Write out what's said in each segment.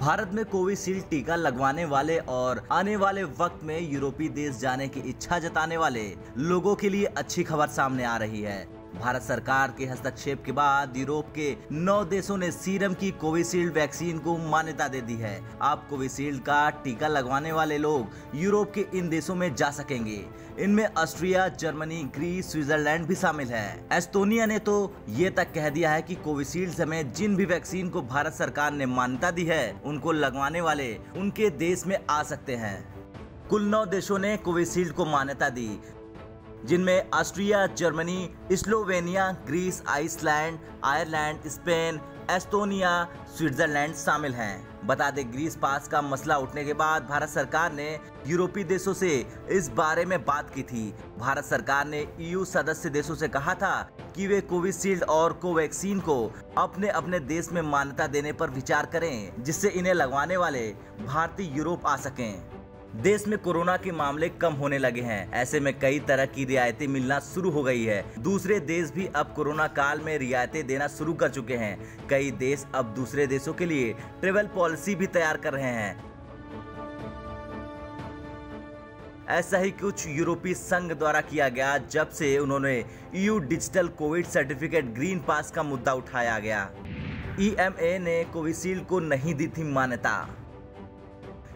भारत में कोविशील्ड टीका लगवाने वाले और आने वाले वक्त में यूरोपीय देश जाने की इच्छा जताने वाले लोगों के लिए अच्छी खबर सामने आ रही है। भारत सरकार के हस्तक्षेप के बाद यूरोप के 9 देशों ने सीरम की कोविशील्ड वैक्सीन को मान्यता दे दी है। अब कोविशील्ड का टीका लगवाने वाले लोग यूरोप के इन देशों में जा सकेंगे। इनमें ऑस्ट्रिया, जर्मनी, ग्रीस, स्विट्जरलैंड भी शामिल है। एस्टोनिया ने तो ये तक कह दिया है कि कोविशील्ड समेत जिन भी वैक्सीन को भारत सरकार ने मान्यता दी है उनको लगवाने वाले उनके देश में आ सकते हैं। कुल 9 देशों ने कोविशील्ड को मान्यता दी, जिनमें Austria, Germany, Slovenia, Greece, Iceland, Ireland, Spain, Estonia, Switzerland शामिल हैं। बता दें, ग्रीस पास का मसला उठने के बाद भारत सरकार ने यूरोपीय देशों से इस बारे में बात की थी। भारत सरकार ने EU सदस्य देशों से कहा था कि वे कोविशील्ड और कोवैक्सीन को अपने अपने देश में मान्यता देने पर विचार करें, जिससे इन्हें लगवाने वाले भारतीय यूरोप आ सकें। देश में कोरोना के मामले कम होने लगे हैं, ऐसे में कई तरह की रियायतें मिलना शुरू हो गई है। दूसरे देश भी अब कोरोना काल में रियायतें देना शुरू कर चुके हैं। कई देश अब दूसरे देशों के लिए ट्रेवल पॉलिसी भी तैयार कर रहे हैं। ऐसा ही कुछ यूरोपीय संघ द्वारा किया गया जब से उन्होंने EU digital covid certificate green pass का मुद्दा उठाया गया। EMA ने कोविशील्ड को नहीं दी थी मान्यता।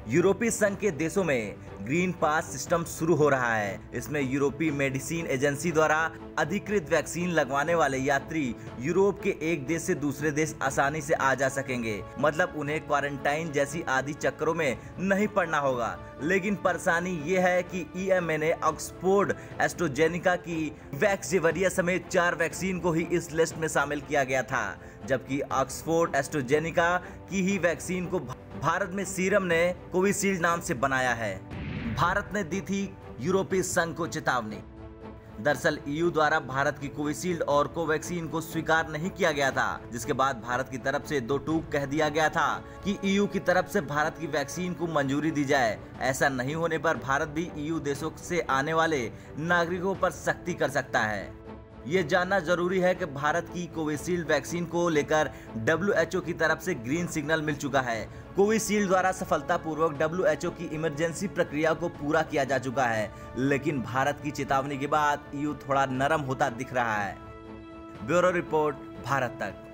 यूरोपीय संघ के देशों में ग्रीन पास सिस्टम शुरू हो रहा है। इसमें यूरोपीय मेडिसिन एजेंसी द्वारा अधिकृत वैक्सीन लगवाने वाले यात्री यूरोप के एक देश से दूसरे देश आसानी से आ जा सकेंगे। मतलब उन्हें क्वारंटाइन जैसी आदि चक्करों में नहीं पड़ना होगा। लेकिन परेशानी ये है कि EMA ने ऑक्सफोर्ड एस्ट्राजेनेका की वैक्सीन समेत 4 वैक्सीन को ही इस लिस्ट में शामिल किया गया था, जबकि ऑक्सफोर्ड एस्ट्राजेनेका की ही वैक्सीन को भारत में सीरम ने कोविशील्ड नाम से बनाया है। भारत ने दी थी यूरोपीय संघ को चेतावनी। दरअसल EU द्वारा भारत की कोविशील्ड और कोवैक्सीन को स्वीकार नहीं किया गया था, जिसके बाद भारत की तरफ से 2 टूक कह दिया गया था कि EU की तरफ से भारत की वैक्सीन को मंजूरी दी जाए। ऐसा नहीं होने पर भारत भी EU देशों से आने वाले नागरिकों पर सख्ती कर सकता है। ये जानना जरूरी है कि भारत की कोविशील्ड वैक्सीन को लेकर WHO की तरफ से ग्रीन सिग्नल मिल चुका है। कोविशील्ड द्वारा सफलतापूर्वक WHO की इमरजेंसी प्रक्रिया को पूरा किया जा चुका है, लेकिन भारत की चेतावनी के बाद EU थोड़ा नरम होता दिख रहा है। ब्यूरो रिपोर्ट, भारत तक।